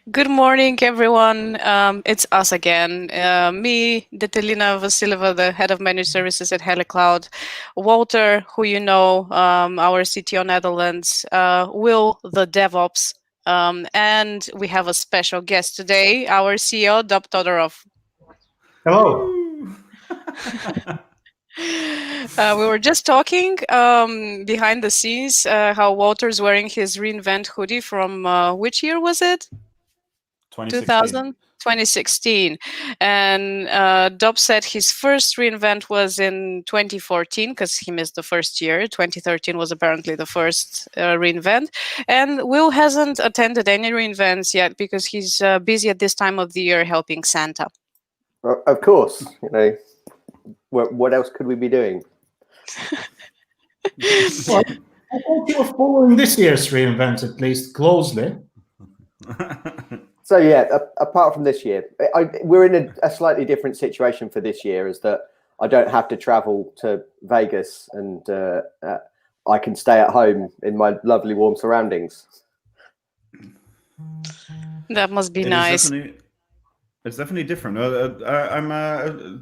Good morning, everyone. It's us again. Me, Detelina Vasileva, the head of managed services at HeleCloud. Walter, who you know, our CTO Netherlands. Will, the DevOps. And we have a special guest today, our CEO, Dub Todorov. Hello. We were just talking behind the scenes how Walter's wearing his reInvent hoodie from which year was it? 2016. And Dob said his first reInvent was in 2014 because he missed the first year. 2013 was apparently the first reInvent. And Will hasn't attended any reInvents yet because he's busy at this time of the year helping Santa. Well, of course, what else could we be doing? Well, I hope you're following this year's reInvent at least closely. So yeah, apart from this year, we're in a slightly different situation for this year, is that I don't have to travel to Vegas and I can stay at home in my lovely warm surroundings. That must be nice. It's definitely different.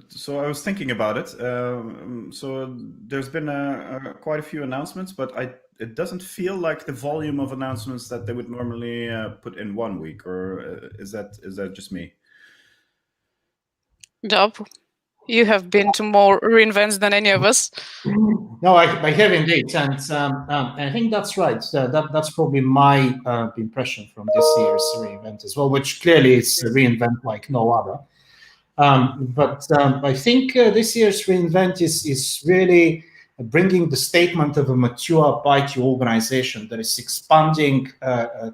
So I was thinking about it. So there's been quite a few announcements, but it doesn't feel like the volume of announcements that they would normally put in 1 week. Or is that just me? Dob, you have been to more reInvents than any of us. No, I have indeed, and I think that's right. That's probably my impression from this year's reInvent as well, which clearly is a reInvent like no other. But I think this year's reInvent is really bringing the statement of a mature IT organization that is expanding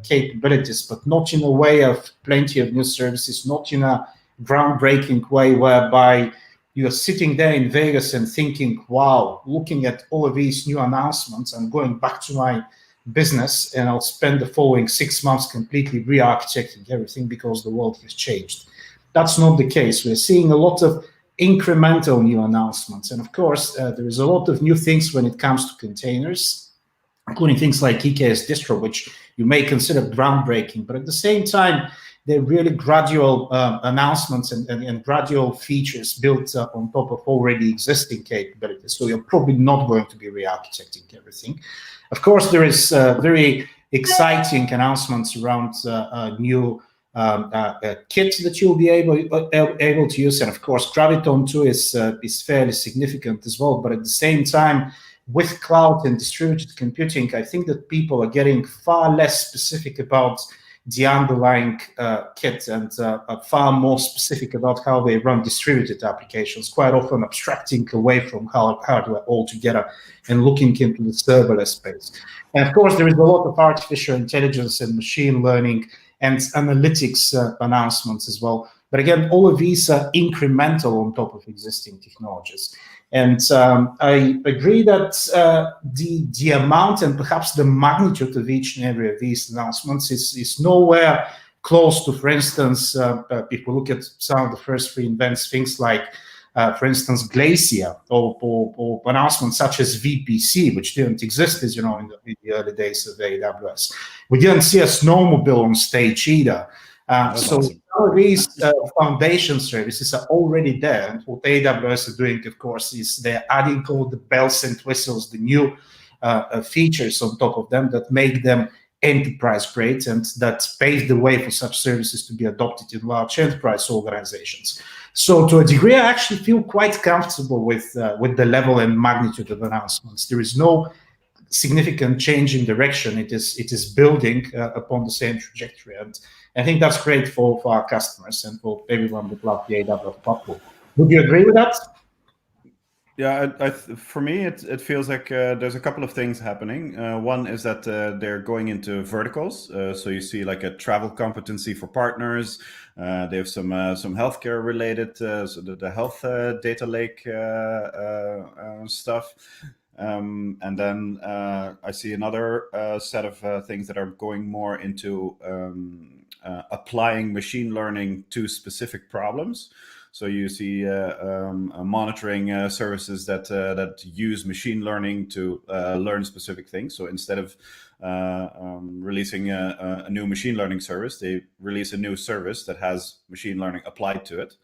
capabilities, but not in a way of plenty of new services, not in a groundbreaking way whereby you are sitting there in Vegas and thinking, wow, looking at all of these new announcements, I'm going back to my business and I'll spend the following 6 months completely re-architecting everything because the world has changed. That's not the case. We're seeing a lot of incremental new announcements. And of course, there is a lot of new things when it comes to containers, including things like EKS distro, which you may consider groundbreaking, but at the same time, they're really gradual announcements and gradual features built on top of already existing capabilities. So you're probably not going to be re-architecting everything. Of course, there is very exciting announcements around new kit that you'll be able to use, and of course, Graviton 2 is fairly significant as well. But at the same time, with cloud and distributed computing, I think that people are getting far less specific about the underlying kit and far more specific about how they run distributed applications, quite often abstracting away from hardware altogether and looking into the serverless space. And of course, there is a lot of artificial intelligence and machine learning and analytics announcements as well. But again, all of these are incremental on top of existing technologies. And I agree that the amount and perhaps the magnitude of each and every of these announcements is nowhere close to, for instance, if we look at some of the first reInvents, things like, for instance, Glacier or announcements such as VPC, which didn't exist, as you know, in the early days of AWS. We didn't see a snowmobile on stage either. So awesome. All of these foundation services are already there. And what AWS is doing, of course, is they're adding all the bells and whistles, the new features on top of them that make them enterprise grade and that pave the way for such services to be adopted in large enterprise organizations. So to a degree, I actually feel quite comfortable with the level and magnitude of announcements. There is no significant change in direction. It is building upon the same trajectory, and I think that's great for our customers and for everyone that loves the AWS platform. Would you agree with that? Yeah, for me, it feels like there's a couple of things happening. One is that they're going into verticals. So you see like a travel competency for partners. They have some healthcare related, so the health data lake stuff. And then I see another set of things that are going more into applying machine learning to specific problems. So you see monitoring services that use machine learning to learn specific things. So instead of releasing a new machine learning service, they release a new service that has machine learning applied to it.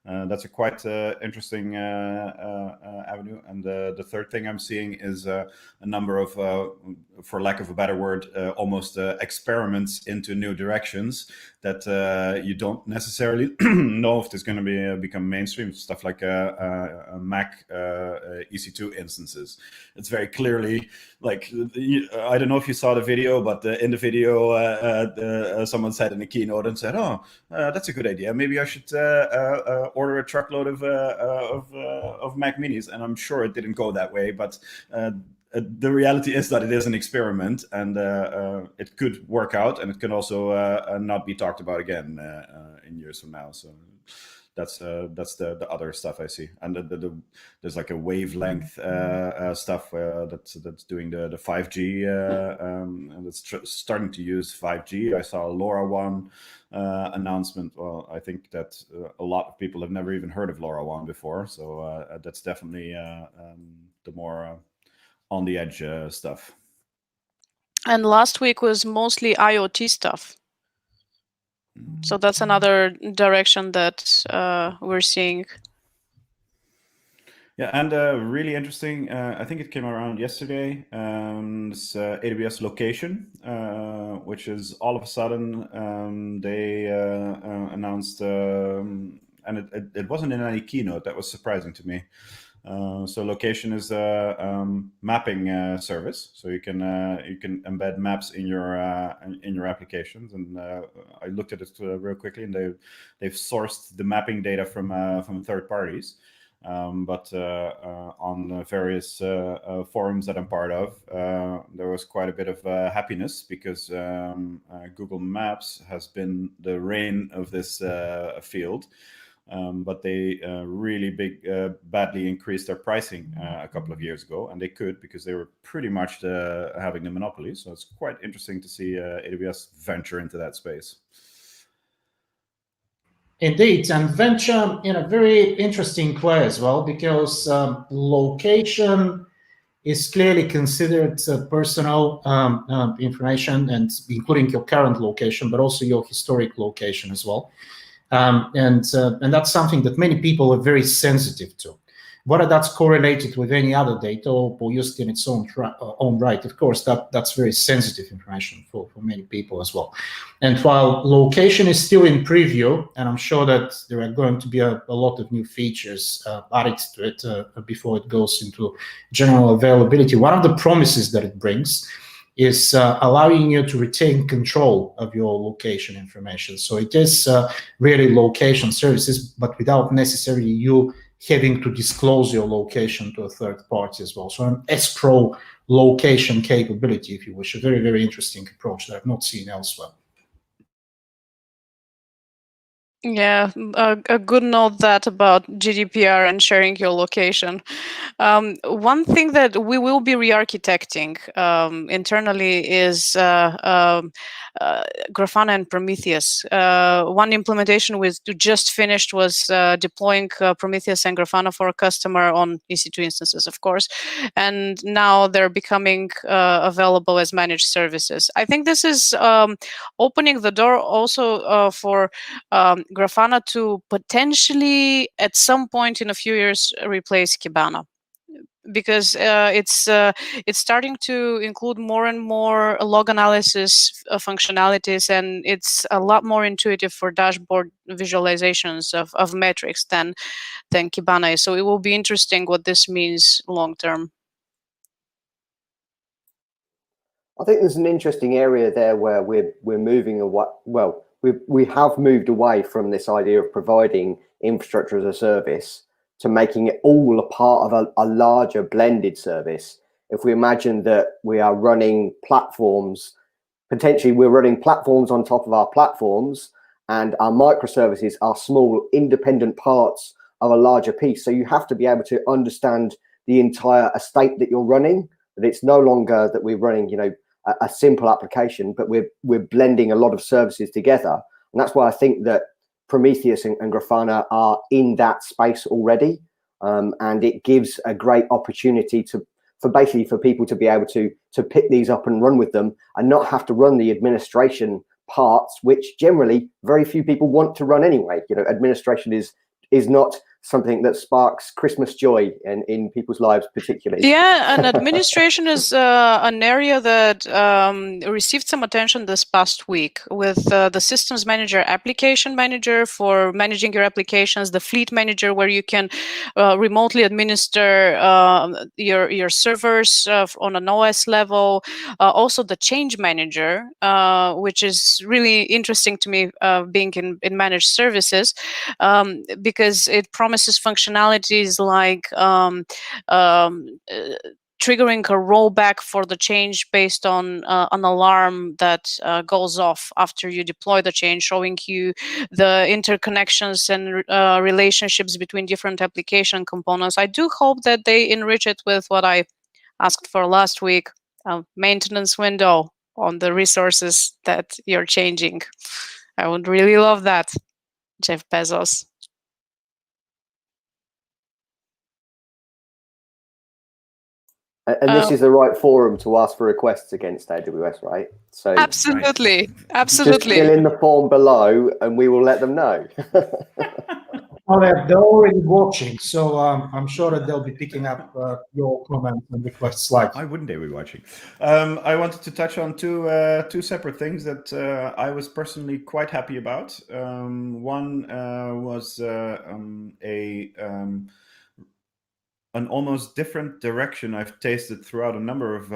That's a quite interesting avenue. And the third thing I'm seeing is a number of, for lack of a better word, almost experiments into new directions that you don't necessarily know if there's going to become mainstream. Stuff like Mac EC2 instances. It's very clearly like, I don't know if you saw the video, but in the video, someone said in the keynote and said, "Oh, that's a good idea. Maybe I should order a truckload of Mac Minis." And I'm sure it didn't go that way, but the reality is that it is an experiment, and it could work out, and it can also not be talked about again in years from now. So that's the other stuff I see, and there's like a wavelength stuff that's doing the 5G, and it's starting to use 5G. I saw a LoRaWAN announcement. Well, I think that a lot of people have never even heard of LoRaWAN before, so that's definitely the more on the edge stuff. And last week was mostly IoT stuff. So that's another direction that we're seeing. Yeah, and really interesting, I think it came around yesterday, this AWS location, which is all of a sudden they announced, and it wasn't in any keynote. That was surprising to me. So location is a mapping service, so you can embed maps in your applications. And I looked at it real quickly, and they've sourced the mapping data from third parties. But on various forums that I'm part of, there was quite a bit of happiness because Google Maps has been the reign of this field. But they really badly increased their pricing a couple of years ago, and they could because they were pretty much having the monopoly. So it's quite interesting to see AWS venture into that space. Indeed, and venture in a very interesting way as well, because location is clearly considered personal information, and including your current location, but also your historic location as well. And that's something that many people are very sensitive to. Whether that's correlated with any other data or used in its own right, of course, that's very sensitive information for many people as well. And while location is still in preview, and I'm sure that there are going to be a lot of new features added to it before it goes into general availability, one of the promises that it brings is allowing you to retain control of your location information. So it is really location services, but without necessarily you having to disclose your location to a third party as well. So an escrow location capability, if you wish, a very, very interesting approach that I've not seen elsewhere. Yeah, a good note that about GDPR and sharing your location. One thing that we will be re-architecting internally is Grafana and Prometheus. One implementation we just finished was deploying Prometheus and Grafana for a customer on EC2 instances, of course, and now they're becoming available as managed services. I think this is opening the door also for Grafana to potentially, at some point in a few years, replace Kibana, because it's starting to include more and more log analysis functionalities, and it's a lot more intuitive for dashboard visualizations of metrics than Kibana is. So it will be interesting what this means long term. I think there's an interesting area there where we're moving away. Well, we have moved away from this idea of providing infrastructure as a service to making it all a part of a larger blended service. If we imagine that we are running platforms, potentially we're running platforms on top of our platforms, and our microservices are small independent parts of a larger piece. So you have to be able to understand the entire estate that you're running, that it's no longer that we're running, a simple application, but we're blending a lot of services together. And that's why I think that Prometheus and Grafana are in that space already, and it gives a great opportunity for people to be able to pick these up and run with them, and not have to run the administration parts, which generally very few people want to run anyway. You know, administration is not something that sparks Christmas joy in people's lives particularly. Yeah, and administration is an area that received some attention this past week with the systems manager, application manager for managing your applications, the fleet manager where you can remotely administer your servers on an OS level, also the change manager, which is really interesting to me being in managed services, because it promises functionalities like triggering a rollback for the change based on an alarm that goes off after you deploy the change, showing you the interconnections and relationships between different application components. I do hope that they enrich it with what I asked for last week, a maintenance window on the resources that you're changing. I would really love that, Jeff Bezos. And this is the right forum to ask for requests against AWS, right? So absolutely, just absolutely. fill in the form below, and we will let them know. Well, they're already watching, so I'm sure that they'll be picking up your comments and requests live. Why wouldn't they be watching? I wanted to touch on two separate things that I was personally quite happy about. One was an almost different direction I've tasted throughout a number of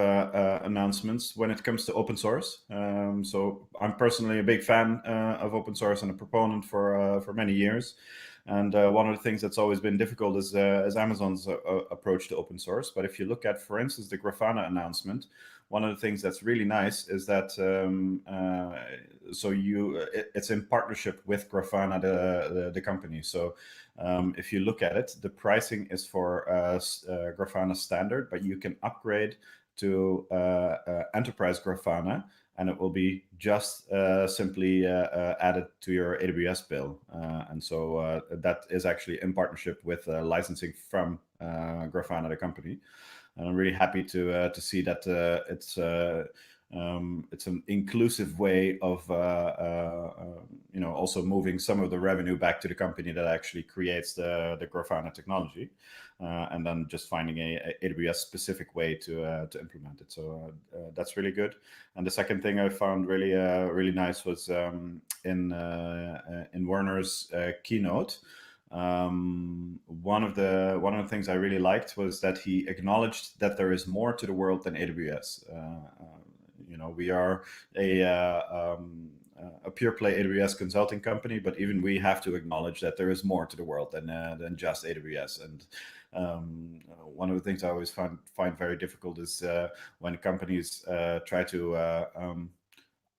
announcements when it comes to open source. So I'm personally a big fan of open source and a proponent for many years. And one of the things that's always been difficult is Amazon's approach to open source. But if you look at, for instance, the Grafana announcement, one of the things that's really nice is that it's in partnership with Grafana, the company. So if you look at it, the pricing is for Grafana standard, but you can upgrade to enterprise Grafana, and it will be just simply added to your AWS bill. And so that is actually in partnership with licensing from Grafana, the company. And I'm really happy to see that it's an inclusive way of also moving some of the revenue back to the company that actually creates the Grafana technology, and then just finding a AWS specific way to implement it. So that's really good. And the second thing I found really nice was in Werner's keynote. One of the things I really liked was that he acknowledged that there is more to the world than AWS. We are a pure play AWS consulting company, but even we have to acknowledge that there is more to the world than just AWS. And one of the things I always find very difficult is when companies try to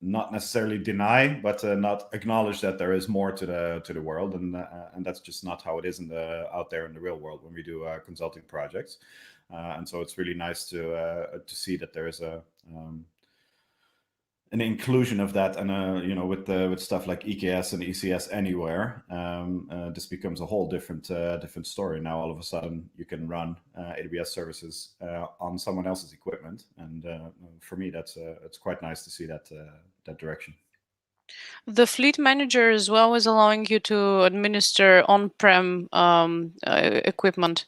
not necessarily deny, but not acknowledge that there is more to the world, and that's just not how it is out there in the real world when we do consulting projects. And so it's really nice to see that there is an inclusion of that, and with stuff like EKS and ECS anywhere, this becomes a whole different story. Now all of a sudden you can run AWS services on someone else's equipment, and for me it's quite nice to see that direction. The fleet manager as well is allowing you to administer on-prem equipment.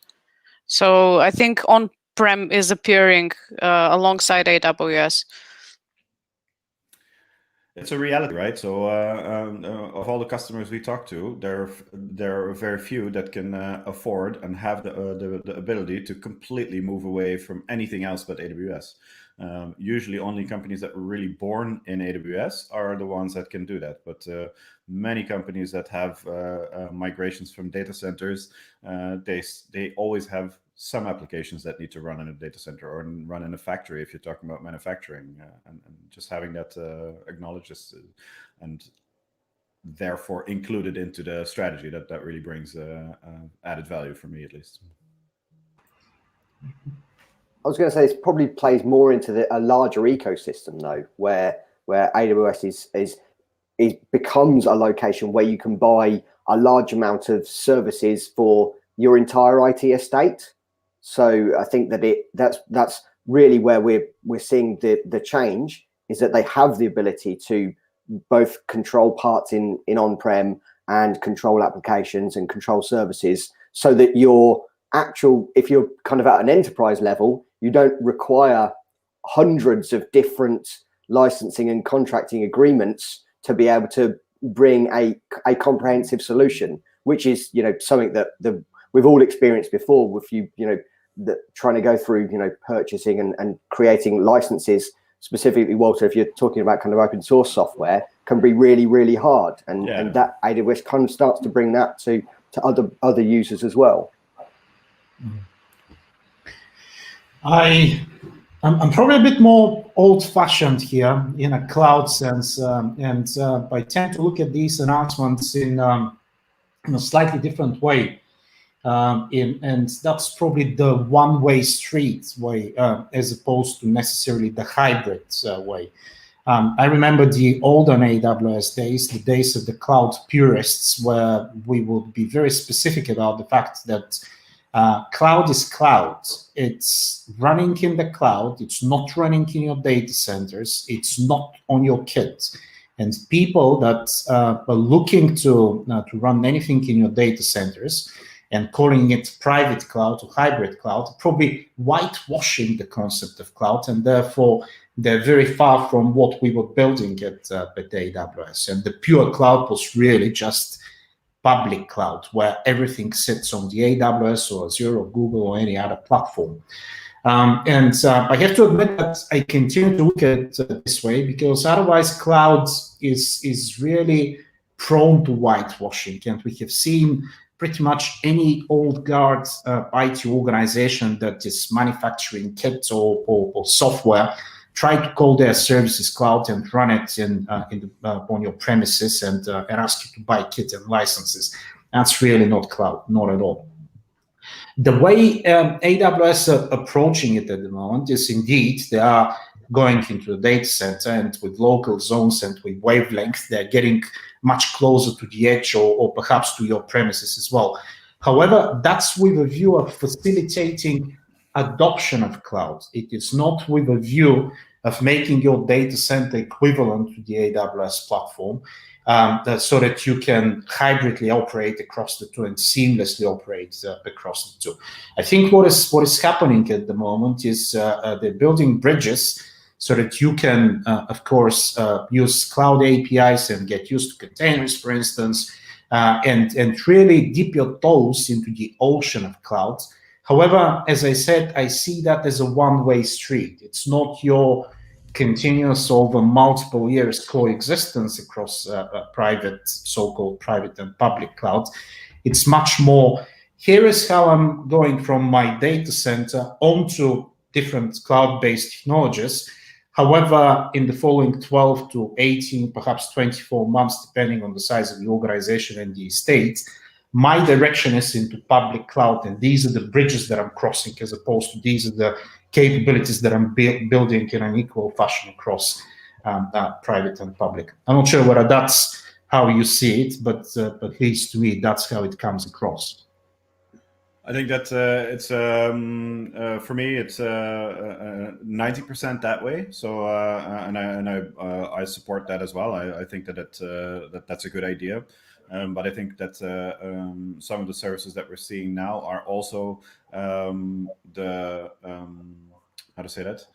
So I think on-prem is appearing alongside AWS. It's a reality, right? So of all the customers we talk to, there are very few that can afford and have the ability to completely move away from anything else but AWS. Usually only companies that were really born in AWS are the ones that can do that. But many companies that have migrations from data centers, they always have some applications that need to run in a data center or run in a factory if you're talking about manufacturing, and just having that acknowledged and therefore included into the strategy, that really brings added value for me, at least. I was going to say it probably plays more into a larger ecosystem though, where AWS is it becomes a location where you can buy a large amount of services for your entire IT estate. So I think that that's really where we're seeing the change, is that they have the ability to both control parts in on-prem and control applications and control services, so that if you're kind of at an enterprise level, you don't require hundreds of different licensing and contracting agreements to be able to bring a comprehensive solution, which is, something that we've all experienced before with trying to go through, purchasing and creating licenses. Specifically, Walter, if you're talking about kind of open source software, can be really, really hard. And that AWS kind of starts to bring that to other users as well. I'm probably a bit more old-fashioned here in a cloud sense, and I tend to look at these announcements in a slightly different way. And that's probably the one-way street way, as opposed to necessarily the hybrid way. I remember the olden AWS days, the days of the cloud purists, where we would be very specific about the fact that cloud is cloud. It's running in the cloud. It's not running in your data centers. It's not on your kit. And people that are looking to run anything in your data centers and calling it private cloud or hybrid cloud, probably whitewashing the concept of cloud, and therefore they're very far from what we were building at AWS. And the pure cloud was really just public cloud, where everything sits on the AWS or Azure or Google or any other platform. And I have to admit that I continue to look at it this way, because otherwise cloud is really prone to whitewashing. And we have seen pretty much any old guard IT organization that is manufacturing kits or software try to call their services cloud and run it on your premises and ask you to buy kit and licenses. That's really not cloud, not at all. The way AWS are approaching it at the moment is indeed they are going into the data center, and with local zones and with wavelength, they're getting much closer to the edge or perhaps to your premises as well. However, that's with a view of facilitating adoption of cloud. It is not with a view of making your data center equivalent to the AWS platform, so that you can hybridly operate across the two and seamlessly operate across the two. I think what is happening at the moment is they're building bridges so that you can, of course, use cloud APIs and get used to containers, for instance, and really dip your toes into the ocean of cloud. However, as I said, I see that as a one-way street. It's not your continuous over multiple years coexistence across private, so-called private and public cloud. It's much more, here is how I'm going from my data center onto different cloud-based technologies. However, in the following 12 to 18, perhaps 24 months, depending on the size of the organization and the estate, my direction is into public cloud, and these are the bridges that I'm crossing, as opposed to these are the capabilities that I'm building in an equal fashion across private and public. I'm not sure whether that's how you see it, but at least to me, that's how it comes across. I think that it's for me it's 90% that way. So I support that as well. I think that that's a good idea. But I think that some of the services that we're seeing now are also how to say that,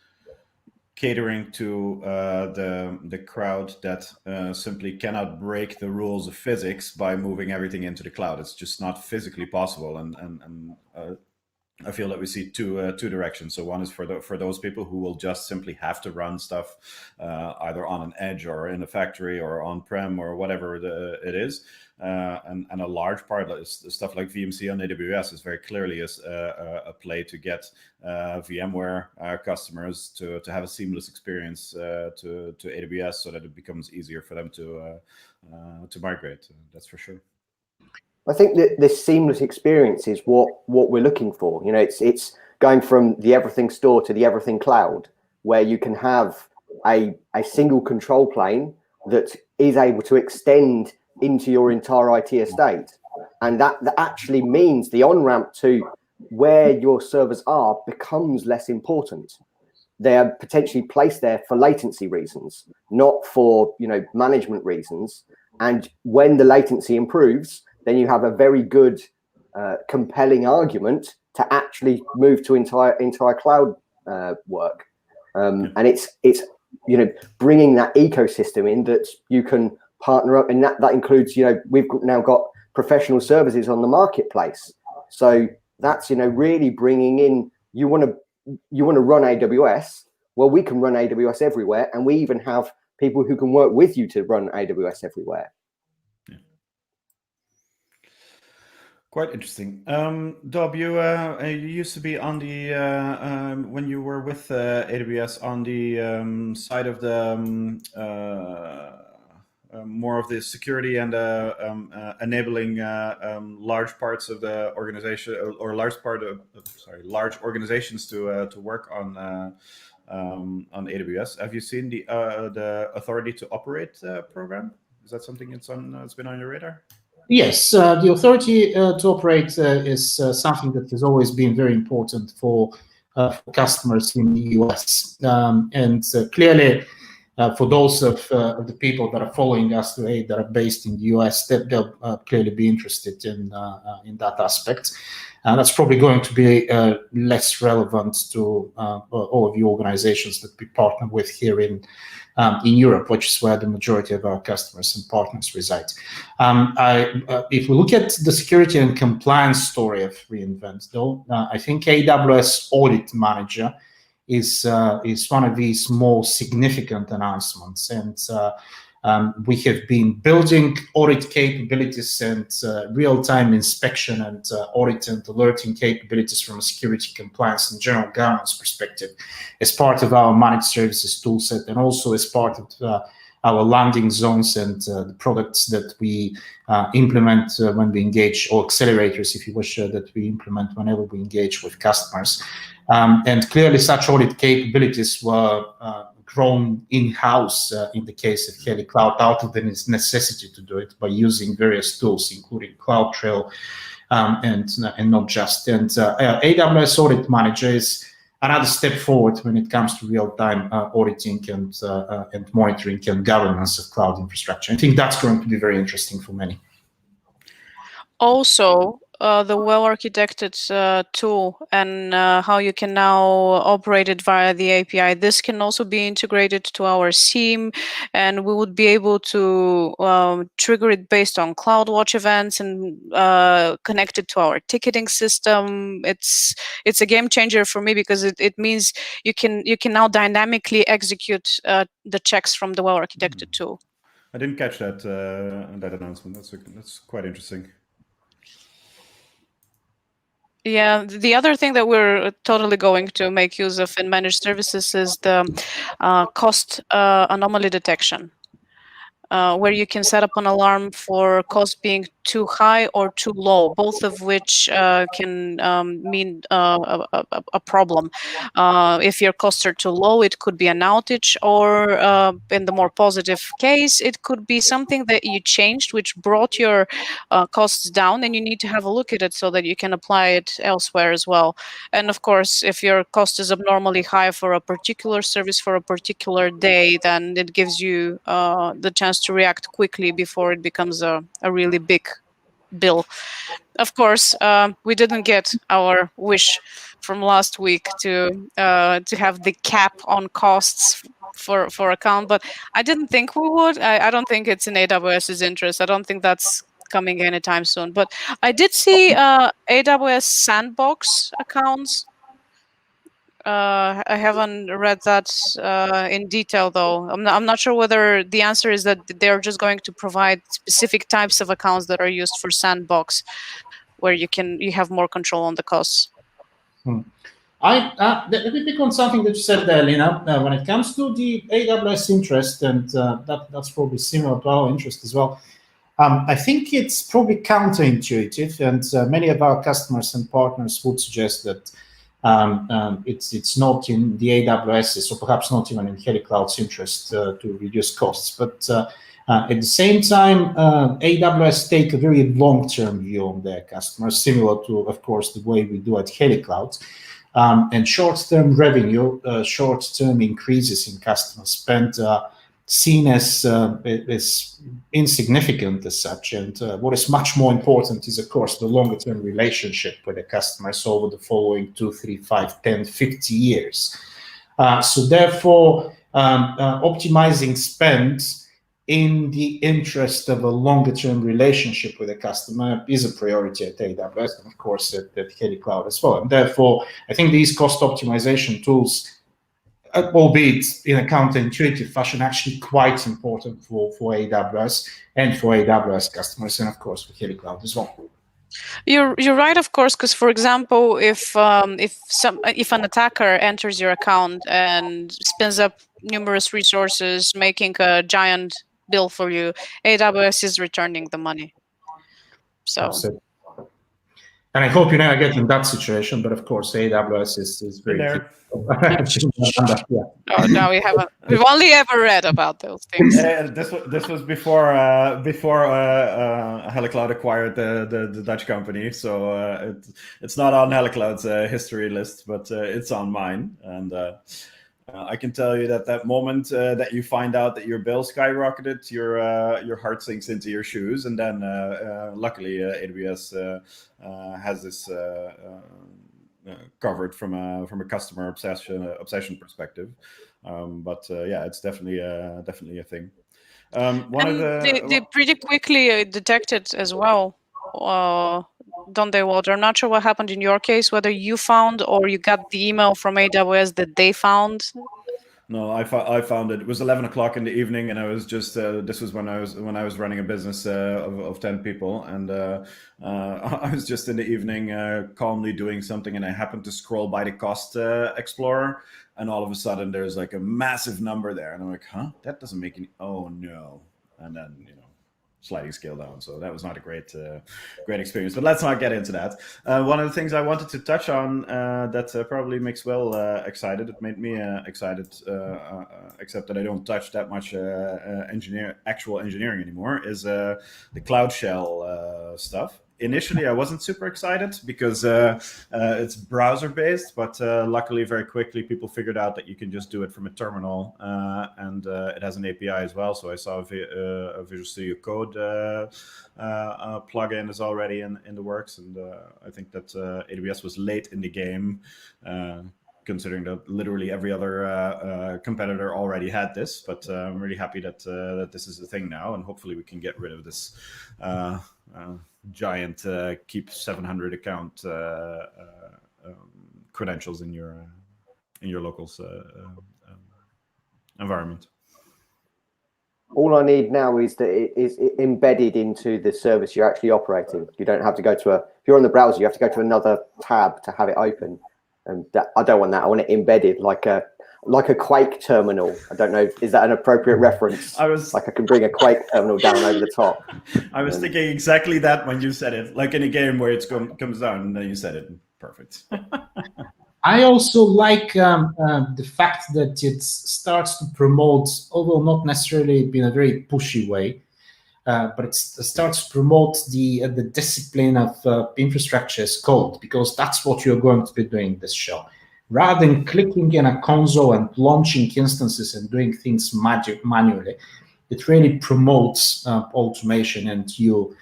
catering to the crowd that simply cannot break the rules of physics by moving everything into the cloud. It's just not physically possible, and I feel that we see two directions. So one is for those people who will just simply have to run stuff either on an edge or in a factory or on-prem or whatever it is. And a large part of stuff like VMC on AWS is very clearly a play to get VMware customers to have a seamless experience to AWS, so that it becomes easier for them to migrate. That's for sure. I think that this seamless experience is what we're looking for. You know, it's going from the everything store to the everything cloud, where you can have a single control plane that is able to extend into your entire IT estate. And that actually means the on-ramp to where your servers are becomes less important. They are potentially placed there for latency reasons, not for management reasons. And when the latency improves, then you have a very good, compelling argument to actually move to entire cloud work. And it's bringing that ecosystem in that you can partner up, and that includes we've now got professional services on the marketplace. So that's really bringing in, you want to run AWS. Well, we can run AWS everywhere, and we even have people who can work with you to run AWS everywhere. Yeah. Quite interesting. Dob, you used to be on the when you were with AWS on the side of the more of the security and enabling large parts of the organization, or large organizations to work on AWS. Have you seen the Authority to Operate program? Is that something that's been on your radar? Yes, the Authority to Operate is something that has always been very important for customers in the US, and clearly. For those of the people that are following us today that are based in the US, they'll clearly be interested in that aspect. And that's probably going to be less relevant to all of the organizations that we partner with here in Europe, which is where the majority of our customers and partners reside. If we look at the security and compliance story of re:Invent, though, I think AWS Audit Manager is one of these more significant announcements, and we have been building audit capabilities and real-time inspection and audit and alerting capabilities from a security, compliance, and general governance perspective as part of our managed services toolset, and also as part of our landing zones and the products that we implement when we engage, or accelerators, if you wish, that we implement whenever we engage with customers. And clearly such audit capabilities were grown in-house in the case of HeleCloud, out of the necessity to do it by using various tools, including CloudTrail and not just. And AWS Audit Manager is another step forward when it comes to real-time auditing and monitoring and governance of cloud infrastructure. I think that's going to be very interesting for many. Also, the well-architected tool and how you can now operate it via the API. This can also be integrated to our SIEM, and we would be able to trigger it based on CloudWatch events and connect it to our ticketing system. It's a game changer for me, because it means you can now dynamically execute the checks from the well-architected tool. I didn't catch that announcement. That's quite interesting. Yeah, the other thing that we're totally going to make use of in managed services is the cost anomaly detection, where you can set up an alarm for cost being too high or too low, both of which can mean a problem. If your costs are too low, it could be an outage, or in the more positive case, it could be something that you changed, which brought your costs down, and you need to have a look at it so that you can apply it elsewhere as well. And of course, if your cost is abnormally high for a particular service for a particular day, then it gives you the chance to react quickly before it becomes a really big bill. Of course, we didn't get our wish from last week to have the cap on costs for account, but I didn't think we would. I don't think it's in AWS's interest. I don't think that's coming anytime soon. But I did see AWS Sandbox accounts. I haven't read that in detail, though. I'm not sure whether the answer is that they're just going to provide specific types of accounts that are used for Sandbox, where you have more control on the costs. Let me pick on something that you said there, Lina. When it comes to the AWS interest, and that's probably similar to our interest as well, I think it's probably counterintuitive, and many of our customers and partners would suggest that It's not in the AWS's, or perhaps not even in HeleCloud's interest to reduce costs. But at the same time, AWS take a very long-term view on their customers, similar to, of course, the way we do at HeleCloud. And short-term revenue, short-term increases in customer spend seen as insignificant as such. And what is much more important is, of course, the longer-term relationship with the customers over the following 2, 3, 5, 10, 50 years. So therefore, optimizing spend in the interest of a longer-term relationship with a customer is a priority at AWS, and of course at HeleCloud as well. And therefore, I think these cost optimization tools, albeit in a counterintuitive fashion, actually quite important for AWS and for AWS customers, and of course for HeleCloud as well. You're right, of course, because for example, if an attacker enters your account and spins up numerous resources, making a giant bill for you, AWS is returning the money. So. Absolutely. And I hope you never get in that situation, but of course AWS is very there. Oh, no, we haven't. We've only ever read about those things. This was before HeleCloud acquired the Dutch company, so it's not on HeleCloud's history list, but it's on mine. And I can tell you that moment that you find out that your bill skyrocketed, your heart sinks into your shoes, and then luckily AWS has this covered from a customer obsession perspective. But yeah, it's definitely a thing. They pretty quickly detected as well, don't they, Walter? I'm not sure what happened in your case, whether you found or you got the email from AWS that they found. No, I found it. It was 11 o'clock in the evening, and I was just this was when I was running a business of 10 people, and I was just in the evening calmly doing something, and I happened to scroll by the cost explorer, and all of a sudden there's like a massive number there, and I'm like, huh, that doesn't make any. Oh no, and then sliding scale down. So that was not a great experience. But let's not get into that. One of the things I wanted to touch on that probably makes Will excited. It made me excited, except that I don't touch that much actual engineering anymore. Is the Cloud Shell stuff. Initially, I wasn't super excited because it's browser-based, but luckily, very quickly, people figured out that you can just do it from a terminal, and it has an API as well. So I saw a Visual Studio Code plugin is already in the works, and I think that AWS was late in the game, considering that literally every other competitor already had this. But I'm really happy that this is a thing now, and hopefully we can get rid of this giant keep 700 account credentials in your local's environment. All I need now is that it is embedded into the service you're actually operating. You don't have to go to if you're on the browser, you have to go to another tab to have it open. And I don't want that. I want it embedded like a Quake terminal. I don't know, is that an appropriate reference? I can bring a Quake terminal down over the top. I was thinking exactly that when you said it, like in a game where it comes down and then you said it. Perfect. I also like the fact that it starts to promote, although not necessarily in a very pushy way, but it starts to promote the discipline of infrastructure as code, because that's what you're going to be doing this show. Rather than clicking in a console and launching instances and doing things manually, it really promotes automation and you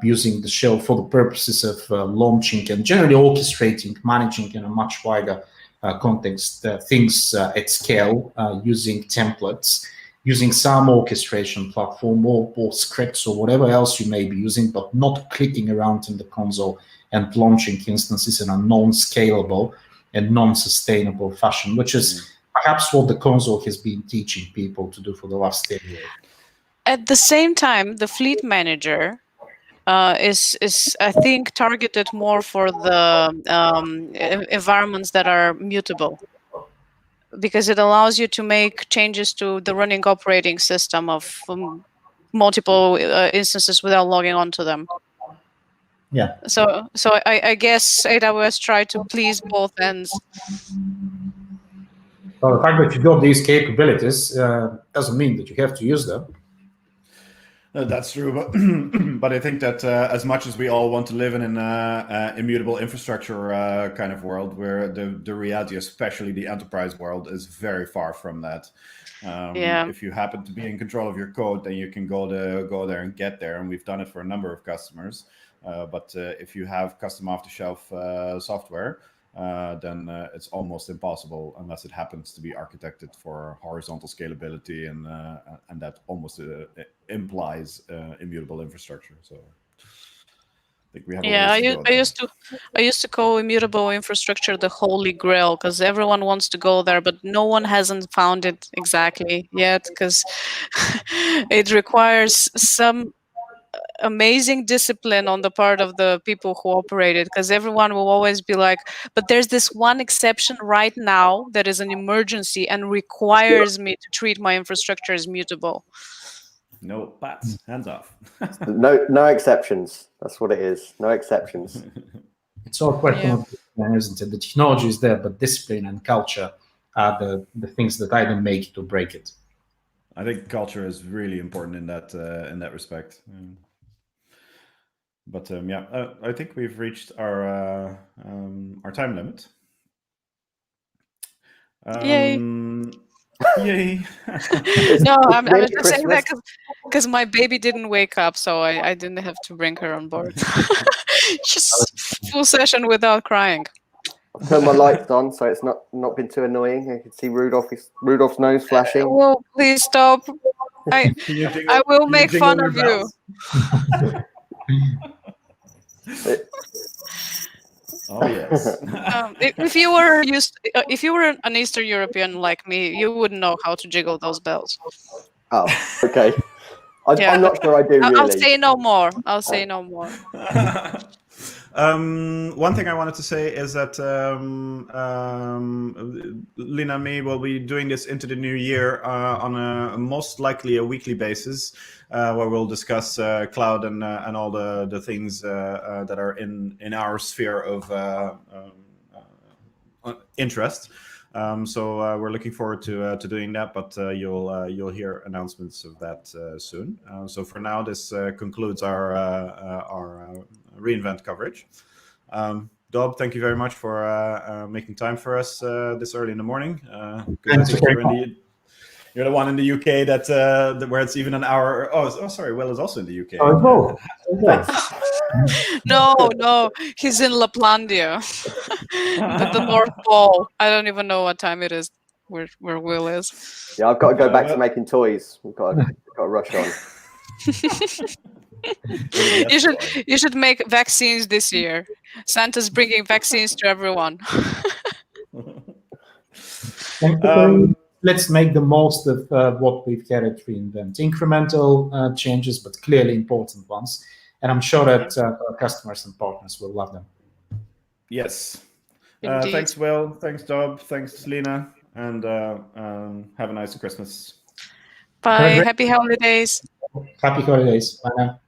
using the shell for the purposes of launching and generally orchestrating, managing in a much wider context things at scale, using templates, using some orchestration platform or scripts or whatever else you may be using, but not clicking around in the console and launching instances in a non-scalable and non-sustainable fashion, which is perhaps what the console has been teaching people to do for the last 10 years. At the same time, the fleet manager is I think targeted more for the environments that are mutable, because it allows you to make changes to the running operating system of multiple instances without logging onto them. Yeah. So I guess AWS tried to please both ends. Well, the fact that you got these capabilities doesn't mean that you have to use them. That's true, but I think that as much as we all want to live in an immutable infrastructure kind of world, where the reality, especially the enterprise world, is very far from that. If you happen to be in control of your code, then you can go there and get there, and we've done it for a number of customers. But if you have custom off-the-shelf software, then it's almost impossible unless it happens to be architected for horizontal scalability, and that almost implies immutable infrastructure. So I think we have a ways to go there. I used to call immutable infrastructure the holy grail, because everyone wants to go there, but no one hasn't found it exactly yet, because it requires some amazing discipline on the part of the people who operate it, because everyone will always be like, but there's this one exception right now that is an emergency and requires me to treat my infrastructure as mutable. No bats, hands off. No exceptions. That's what it is. No exceptions. It's all a question of discipline, isn't it? The technology is there, but discipline and culture are the things that either make it or break it. I think culture is really important in that respect. But I think we've reached our time limit. Yay! Yay! No, I'm just saying that because my baby didn't wake up, so I didn't have to bring her on board. Just full session without crying. I've turned my lights on, so it's not been too annoying. You can see Rudolph's nose flashing. Well, please stop. I will make fun of you. Oh yes. If you were an Eastern European like me, you wouldn't know how to jiggle those bells. Oh, okay. I'm not sure I do really. I'll say no more. One thing I wanted to say is that Lina and me will be doing this into the new year on a most likely a weekly basis, where we'll discuss cloud and all the things that are in our sphere of interest. So we're looking forward to doing that, but you'll hear announcements of that soon. So for now, this concludes our reInvent coverage. Dob, thank you very much for making time for us this early in the morning. You're the one in the UK that where it's even an hour. Oh, sorry. Will is also in the UK. Oh, No, he's in Laplandia, the North Pole. I don't even know what time it is where Will is. Yeah, I've got to go back to making toys. We've got to rush on. You should make vaccines this year. Santa's bringing vaccines to everyone. Let's make the most of what we've had at reInvent. Incremental changes, but clearly important ones. And I'm sure that our customers and partners will love them. Yes. Thanks, Will. Thanks, Dob. Thanks, Lina. And have a nice Christmas. Bye. Happy holidays. Happy holidays. Bye now.